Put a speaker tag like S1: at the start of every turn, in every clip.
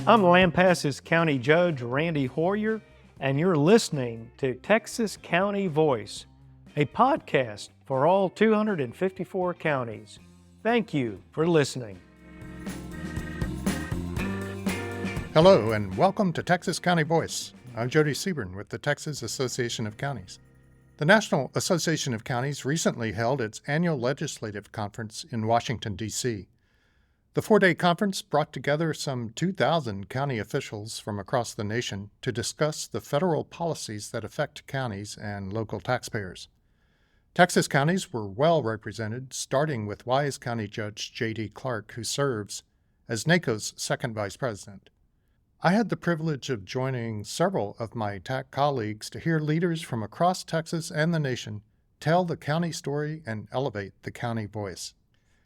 S1: I'm Lampasas County Judge Randy Hoyer, and you're listening to Texas County Voice, a podcast for all 254 counties. Thank you for listening.
S2: Hello, and welcome to Texas County Voice. I'm Jody Seaborn with the Texas Association of Counties. The National Association of Counties recently held its annual legislative conference in Washington, D.C. The four-day conference brought together some 2,000 county officials from across the nation to discuss the federal policies that affect counties and local taxpayers. Texas counties were well represented, starting with Wise County Judge J.D. Clark, who serves as NACo's second vice president. I had the privilege of joining several of my TAC colleagues to hear leaders from across Texas and the nation tell the county story and elevate the county voice.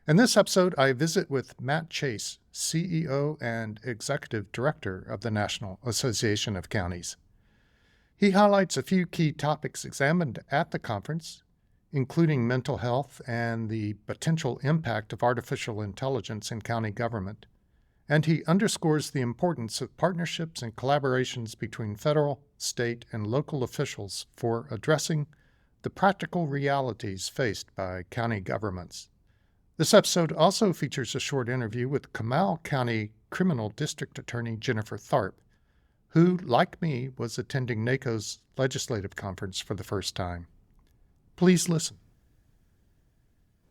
S2: In this episode, I visit with Matt Chase, CEO and Executive Director of the National Association of Counties. He highlights a few key topics examined at the conference, including mental health and the potential impact of artificial intelligence in county government. And he underscores the importance of partnerships and collaborations between federal, state, and local officials for addressing the practical realities faced by county governments. This episode also features a short interview with Comal County Criminal District Attorney Jennifer Tharp, who, like me, was attending NACo's legislative conference for the first time. Please listen.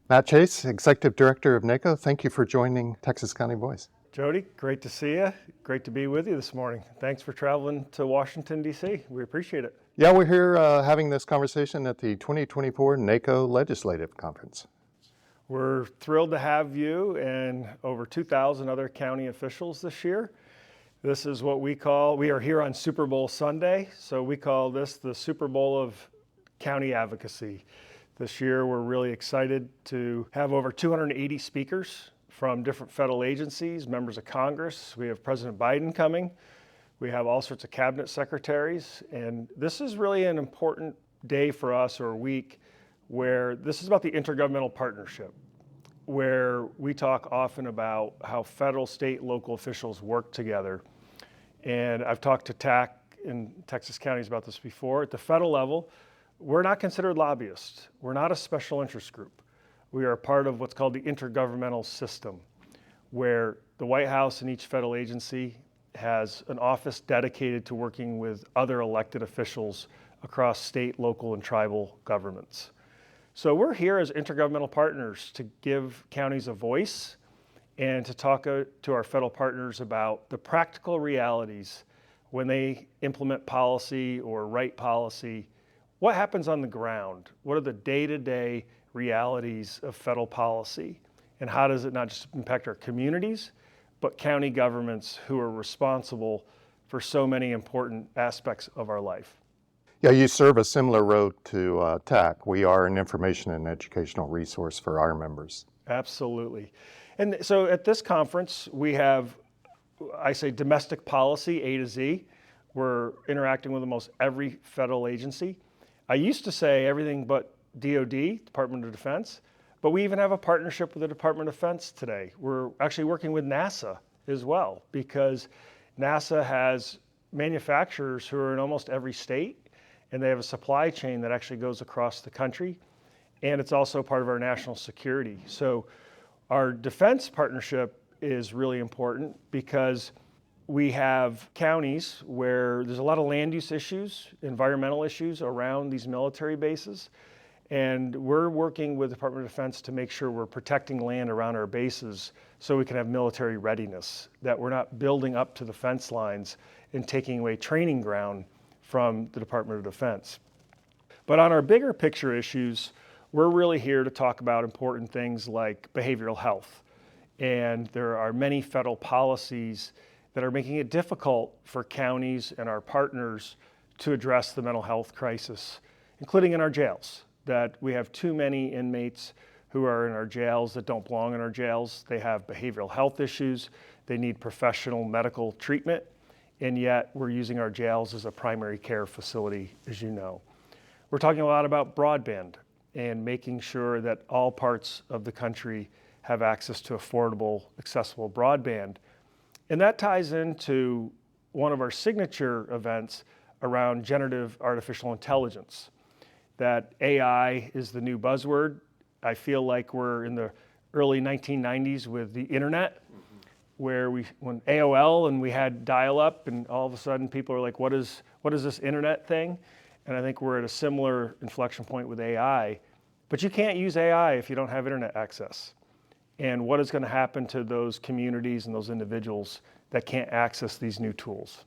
S2: Matt Chase, Executive Director of NACo, thank you for joining Texas County Voice.
S3: Jody, great to see you. Great to be with you this morning. Thanks for traveling to Washington, D.C. We appreciate it.
S2: Yeah, we're here having this conversation at the 2024 NACo Legislative Conference.
S3: We're thrilled to have you and over 2,000 other county officials this year. This is what we are here on Super Bowl Sunday, so we call this the Super Bowl of county advocacy. This year we're really excited to have over 280 speakers from different federal agencies, members of Congress. We have President Biden coming. We have all sorts of cabinet secretaries, and this is really an important day for us, or week, where this is about the intergovernmental partnership, where we talk often about how federal, state, local officials work together. And I've talked to TAC in Texas counties about this before. At the federal level, we're not considered lobbyists. We're not a special interest group. We are a part of what's called the intergovernmental system, where the White House and each federal agency has an office dedicated to working with other elected officials across state, local, and tribal governments. So we're here as intergovernmental partners to give counties a voice and to talk to our federal partners about the practical realities when they implement policy or write policy. What happens on the ground? What are the day-to-day realities of federal policy? And how does it not just impact our communities, but county governments who are responsible for so many important aspects of our life?
S2: Yeah, you serve a similar role to TAC. We are an information and educational resource for our members.
S3: Absolutely. And so at this conference, we have, I say, domestic policy, A to Z. We're interacting with almost every federal agency. I used to say everything but DOD, Department of Defense, but we even have a partnership with the Department of Defense today. We're actually working with NASA as well, because NASA has manufacturers who are in almost every state, and they have a supply chain that actually goes across the country, and it's also part of our national security. So our defense partnership is really important because we have counties where there's a lot of land use issues, environmental issues around these military bases, and we're working with the Department of Defense to make sure we're protecting land around our bases so we can have military readiness, that we're not building up to the fence lines and taking away training ground from the Department of Defense. But on our bigger picture issues, we're really here to talk about important things like behavioral health. And there are many federal policies that are making it difficult for counties and our partners to address the mental health crisis, including in our jails, that we have too many inmates who are in our jails that don't belong in our jails. They have behavioral health issues. They need professional medical treatment. And yet we're using our jails as a primary care facility, as you know. We're talking a lot about broadband and making sure that all parts of the country have access to affordable, accessible broadband. And that ties into one of our signature events around generative artificial intelligence. That AI is the new buzzword. I feel like we're in the early 1990s with the internet, where when AOL and we had dial-up, and all of a sudden people are like, what is this internet thing? And I think we're at a similar inflection point with AI. But you can't use AI if you don't have internet access. And what is going to happen to those communities and those individuals that can't access these new tools?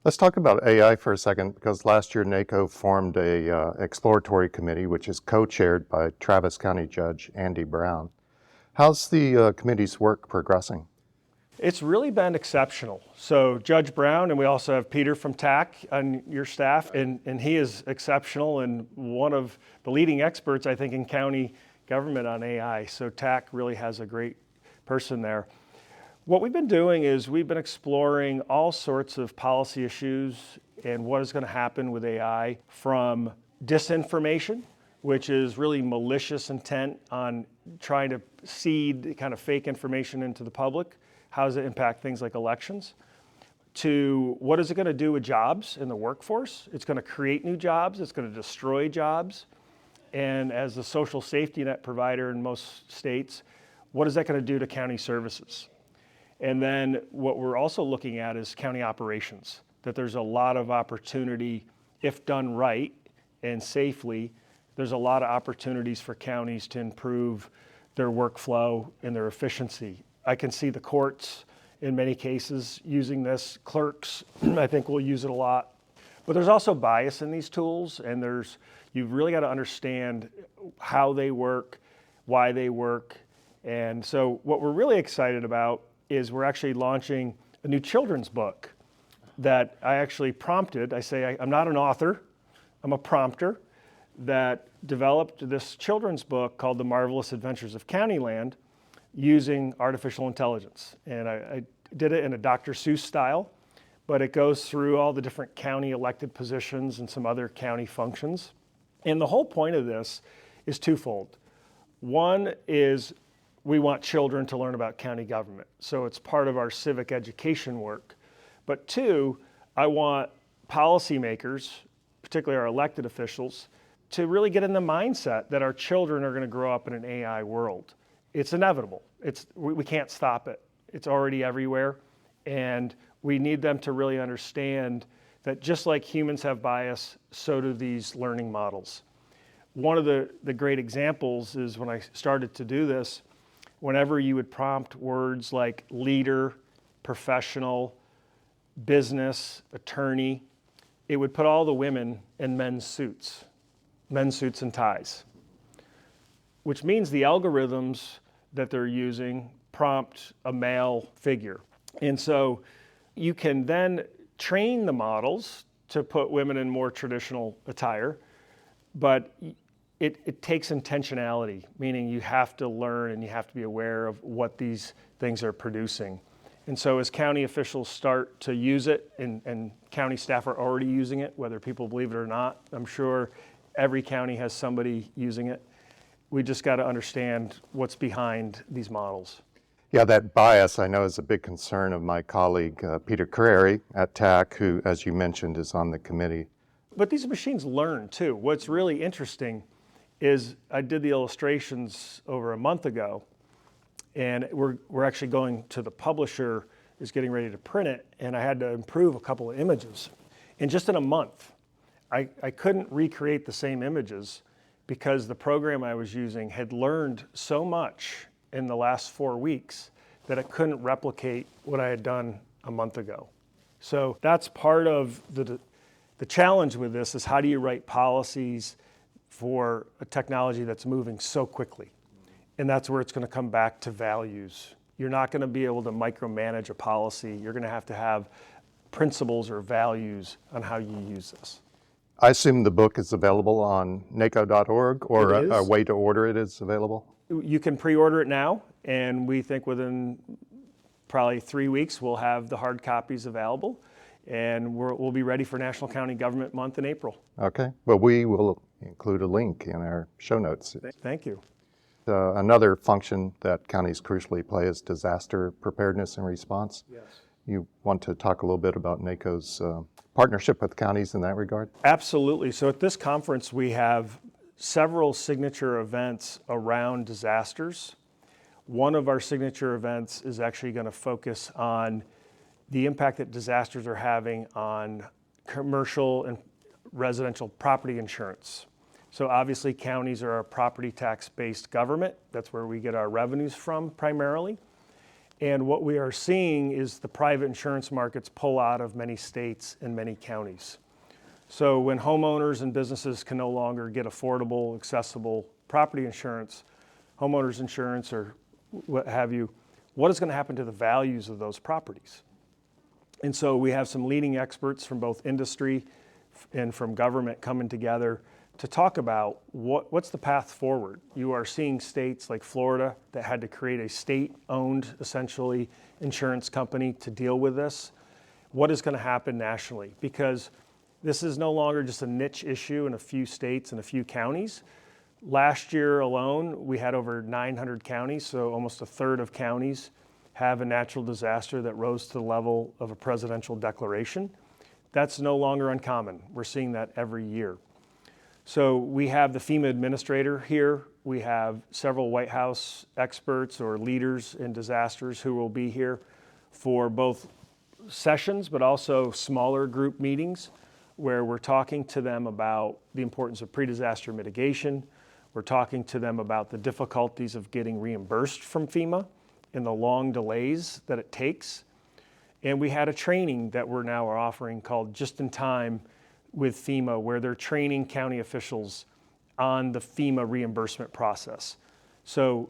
S2: Let's talk about AI for a second, because last year NACo formed a exploratory committee, which is co-chaired by Travis County Judge Andy Brown. How's the committee's work progressing?
S3: It's really been exceptional. So Judge Brown, and we also have Peter from TAC on your staff, and he is exceptional and one of the leading experts, I think, in county government on AI. So TAC really has a great person there. What we've been doing is we've been exploring all sorts of policy issues and what is going to happen with AI, from disinformation, which is really malicious intent on trying to seed kind of fake information into the public. How does it impact things like elections? To what is it going to do with jobs in the workforce? It's going to create new jobs. It's going to destroy jobs. And as the social safety net provider in most states, what is that going to do to county services? And then what we're also looking at is county operations, that there's a lot of opportunity, if done right and safely, there's a lot of opportunities for counties to improve their workflow and their efficiency. I can see the courts in many cases using this. Clerks, I think, will use it a lot. But there's also bias in these tools, and you've really got to understand how they work, why they work. And so what we're really excited about is we're actually launching a new children's book that I actually prompted. I'm not an author, I'm a prompter that developed this children's book called The Marvelous Adventures of Countyland using artificial intelligence. And I did it in a Dr. Seuss style, but it goes through all the different county elected positions and some other county functions. And the whole point of this is twofold. One is we want children to learn about county government, so it's part of our civic education work. But two, I want policymakers, particularly our elected officials, to really get in the mindset that our children are going to grow up in an AI world. It's inevitable. We can't stop it. It's already everywhere. And we need them to really understand that just like humans have bias, so do these learning models. One of the great examples is when I started to do this, whenever you would prompt words like leader, professional, business, attorney, it would put all the women in men's suits and ties, which means the algorithms that they're using prompt a male figure. And so you can then train the models to put women in more traditional attire, but it takes intentionality, meaning you have to learn and you have to be aware of what these things are producing. And so as county officials start to use it, and county staff are already using it, whether people believe it or not, I'm sure every county has somebody using it. We just got to understand what's behind these models.
S2: Yeah, that bias I know is a big concern of my colleague Peter Carreri at TAC, who, as you mentioned, is on the committee.
S3: But these machines learn too. What's really interesting is I did the illustrations over a month ago, and we're actually going to the publisher, is getting ready to print it, and I had to improve a couple of images. And just in a month, I couldn't recreate the same images because the program I was using had learned so much in the last 4 weeks that it couldn't replicate what I had done a month ago. So that's part of the challenge with this, is how do you write policies for a technology that's moving so quickly? And that's where it's going to come back to values. You're not going to be able to micromanage a policy. You're going to have principles or values on how you use this.
S2: I assume the book is available on NACo.org, or a way to order it is available?
S3: You can pre-order it now, and we think within probably 3 weeks we'll have the hard copies available, and we'll be ready for National County Government Month in April.
S2: Okay. Well, we will include a link in our show notes.
S3: Thank you.
S2: Another function that counties crucially play is disaster preparedness and response.
S3: Yes.
S2: You want to talk a little bit about NACo's partnership with counties in that regard?
S3: Absolutely. So at this conference, we have several signature events around disasters. One of our signature events is actually going to focus on the impact that disasters are having on commercial and residential property insurance. So obviously counties are a property tax-based government. That's where we get our revenues from primarily. And what we are seeing is the private insurance markets pull out of many states and many counties. So when homeowners and businesses can no longer get affordable, accessible property insurance, homeowners insurance or what have you, what is going to happen to the values of those properties? And so we have some leading experts from both industry and from government coming together to talk about what's the path forward. You are seeing states like Florida that had to create a state-owned, essentially, insurance company to deal with this. What is going to happen nationally? Because this is no longer just a niche issue in a few states and a few counties. Last year alone, we had over 900 counties, so almost a third of counties have a natural disaster that rose to the level of a presidential declaration. That's no longer uncommon. We're seeing that every year. So we have the FEMA administrator here. We have several White House experts or leaders in disasters who will be here for both sessions, but also smaller group meetings where we're talking to them about the importance of pre-disaster mitigation. We're talking to them about the difficulties of getting reimbursed from FEMA and the long delays that it takes. And we had a training that we're now offering called Just in Time with FEMA, where they're training county officials on the FEMA reimbursement process. So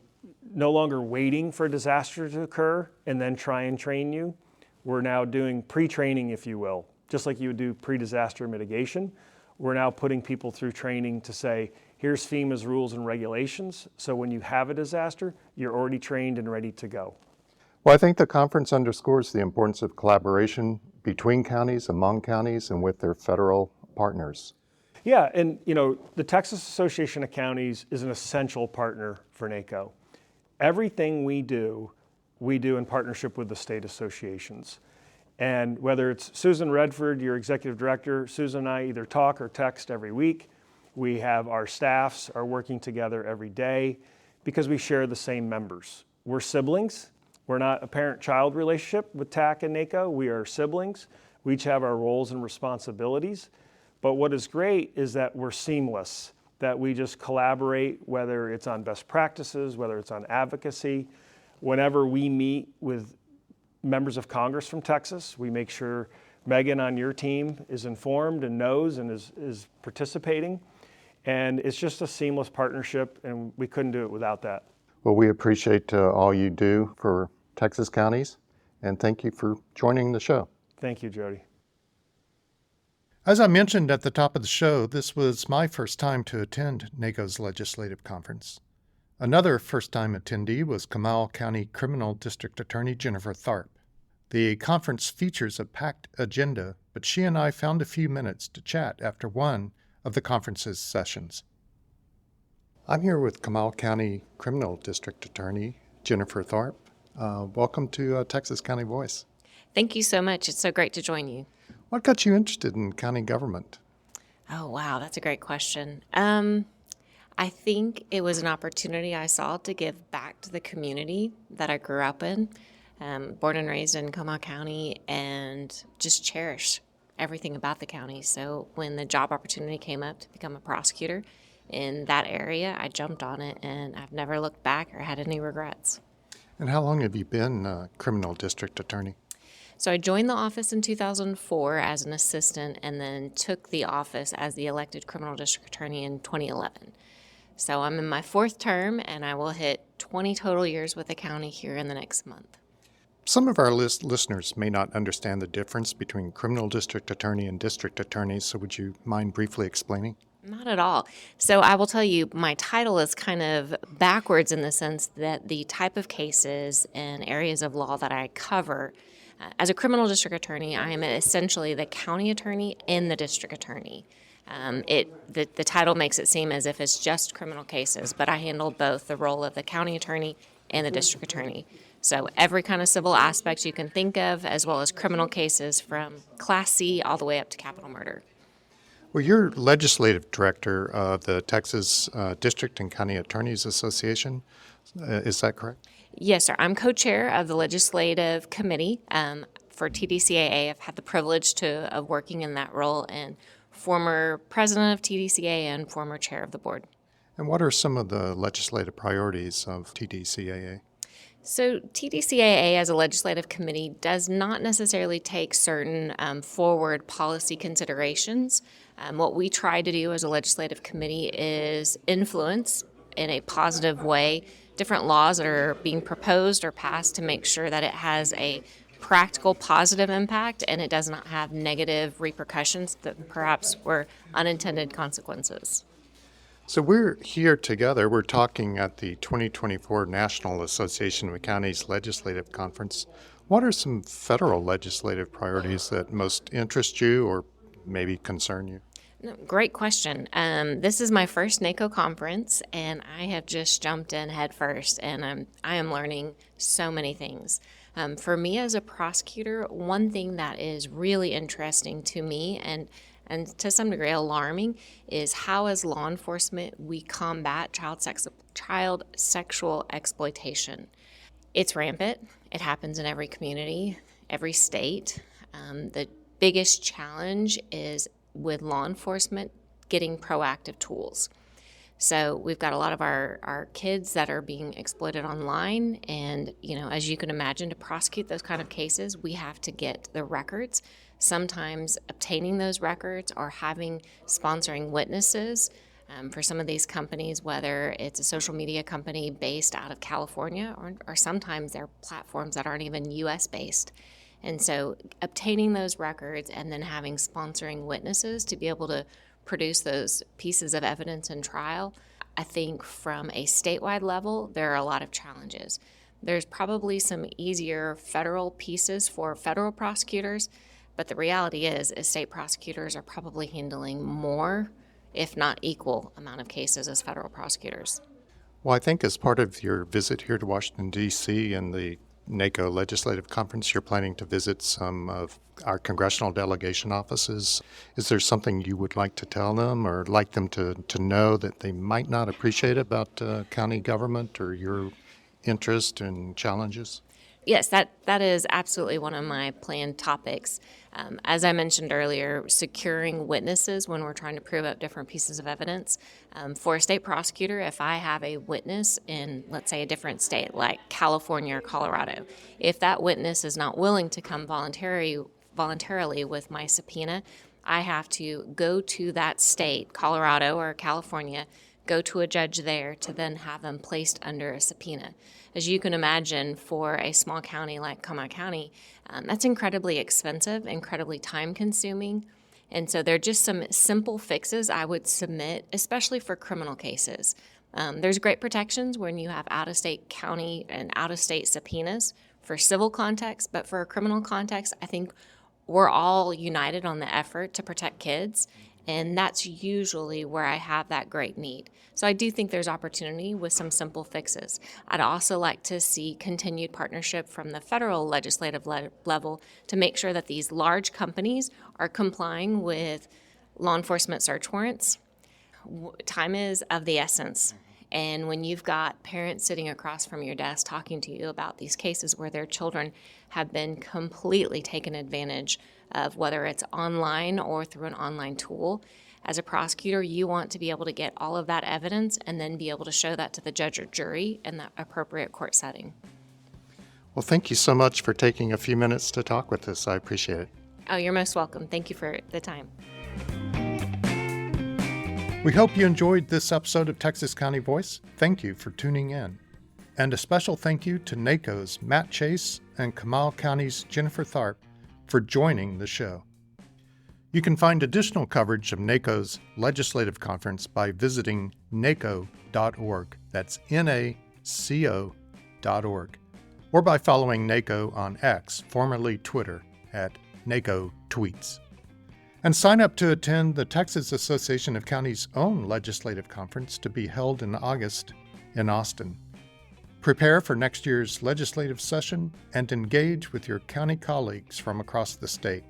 S3: no longer waiting for a disaster to occur and then try and train you. We're now doing pre-training, if you will, just like you would do pre-disaster mitigation. We're now putting people through training to say, here's FEMA's rules and regulations. So when you have a disaster, you're already trained and ready to go.
S2: Well, I think the conference underscores the importance of collaboration between counties, among counties, and with their federal partners.
S3: Yeah, and the Texas Association of Counties is an essential partner for NACo. Everything we do in partnership with the state associations. And whether it's Susan Redford, your executive director, Susan and I either talk or text every week. We have our staffs are working together every day because we share the same members. We're siblings. We're not a parent-child relationship with TAC and NACo. We are siblings. We each have our roles and responsibilities. But what is great is that we're seamless, that we just collaborate, whether it's on best practices, whether it's on advocacy. Whenever we meet with members of Congress from Texas, we make sure Megan on your team is informed and knows and is participating. And it's just a seamless partnership, and we couldn't do it without that.
S2: Well, we appreciate all you do for Texas counties, and thank you for joining the show.
S3: Thank you, Jody.
S2: As I mentioned at the top of the show, this was my first time to attend NACo's legislative conference. Another first-time attendee was Comal County Criminal District Attorney Jennifer Tharp. The conference features a packed agenda, but she and I found a few minutes to chat after one of the conference's sessions. I'm here with Comal County Criminal District Attorney Jennifer Tharp. Welcome to Texas County Voice.
S4: Thank you so much. It's so great to join you.
S2: What got you interested in county government?
S4: Oh, wow. That's a great question. I think it was an opportunity I saw to give back to the community that I grew up in, born and raised in Comal County, and just cherish everything about the county. So when the job opportunity came up to become a prosecutor in that area, I jumped on it, and I've never looked back or had any regrets.
S2: And how long have you been a criminal district attorney?
S4: So I joined the office in 2004 as an assistant and then took the office as the elected criminal district attorney in 2011. So I'm in my fourth term, and I will hit 20 total years with the county here in the next month.
S2: Some of our listeners may not understand the difference between criminal district attorney and district attorney, so would you mind briefly explaining?
S4: Not at all. So I will tell you, my title is kind of backwards in the sense that the type of cases and areas of law that I cover, as a criminal district attorney, I am essentially the county attorney and the district attorney. The title makes it seem as if it's just criminal cases, but I handle both the role of the county attorney and the district attorney. So every kind of civil aspect you can think of, as well as criminal cases from Class C all the way up to capital murder.
S2: Well, you're legislative director of the Texas District and County Attorneys Association. Is that correct?
S4: Yes, sir. I'm co-chair of the legislative committee for TDCAA. I've had the privilege of working in that role, and former president of TDCAA and former chair of the board.
S2: And what are some of the legislative priorities of TDCAA?
S4: So TDCAA as a legislative committee does not necessarily take certain forward policy considerations. What we try to do as a legislative committee is influence in a positive way different laws that are being proposed or passed to make sure that it has a practical positive impact and it does not have negative repercussions that perhaps were unintended consequences.
S2: So we're here together. We're talking at the 2024 National Association of Counties Legislative Conference. What are some federal legislative priorities that most interest you or maybe concern you?
S4: No, great question. This is my first NACo conference, and I have just jumped in head first, and I am learning so many things. For me as a prosecutor, one thing that is really interesting to me and to some degree alarming is how, as law enforcement, we combat child sexual exploitation. It's rampant. It happens in every community, every state. The biggest challenge is with law enforcement getting proactive tools. So we've got a lot of our kids that are being exploited online, and as you can imagine, to prosecute those kind of cases, we have to get the records. Sometimes obtaining those records or having sponsoring witnesses for some of these companies, whether it's a social media company based out of California or sometimes they're platforms that aren't even U.S. based. And so obtaining those records and then having sponsoring witnesses to be able to produce those pieces of evidence in trial, I think from a statewide level, there are a lot of challenges. There's probably some easier federal pieces for federal prosecutors, but the reality is state prosecutors are probably handling more, if not equal, amount of cases as federal prosecutors.
S2: Well, I think as part of your visit here to Washington, D.C. and the NACo Legislative Conference, you're planning to visit some of our congressional delegation offices. Is there something you would like to tell them or like them to know that they might not appreciate about county government or your interest and challenges?
S4: Yes, that is absolutely one of my planned topics. As I mentioned earlier, securing witnesses when we're trying to prove up different pieces of evidence. For a state prosecutor, if I have a witness in, let's say, a different state like California or Colorado, if that witness is not willing to come voluntarily with my subpoena, I have to go to that state, Colorado or California, go to a judge there to then have them placed under a subpoena. As you can imagine, for a small county like Comal County, that's incredibly expensive, incredibly time-consuming. And so there are just some simple fixes I would submit, especially for criminal cases. There's great protections when you have out-of-state county and out-of-state subpoenas for civil context, but for a criminal context, I think we're all united on the effort to protect kids. And that's usually where I have that great need. So I do think there's opportunity with some simple fixes. I'd also like to see continued partnership from the federal legislative level to make sure that these large companies are complying with law enforcement search warrants. Time is of the essence. And when you've got parents sitting across from your desk talking to you about these cases where their children have been completely taken advantage of, whether it's online or through an online tool, as a prosecutor, you want to be able to get all of that evidence and then be able to show that to the judge or jury in the appropriate court setting.
S2: Well, thank you so much for taking a few minutes to talk with us. I appreciate it.
S4: Oh, you're most welcome. Thank you for the time.
S2: We hope you enjoyed this episode of Texas County Voice. Thank you for tuning in. And a special thank you to NACo's Matt Chase and Comal County's Jennifer Tharp for joining the show. You can find additional coverage of NACo's legislative conference by visiting NACo.org. That's NACO.org. Or by following NACo on X, formerly Twitter, at NACo Tweets. And sign up to attend the Texas Association of Counties' own legislative conference to be held in August in Austin. Prepare for next year's legislative session and engage with your county colleagues from across the state.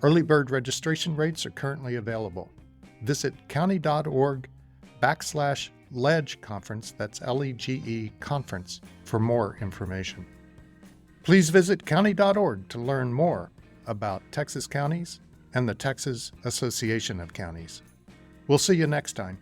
S2: Early bird registration rates are currently available. Visit county.org/LEGE conference, that's LEGE conference, for more information. Please visit county.org to learn more about Texas counties and the Texas Association of Counties. We'll see you next time.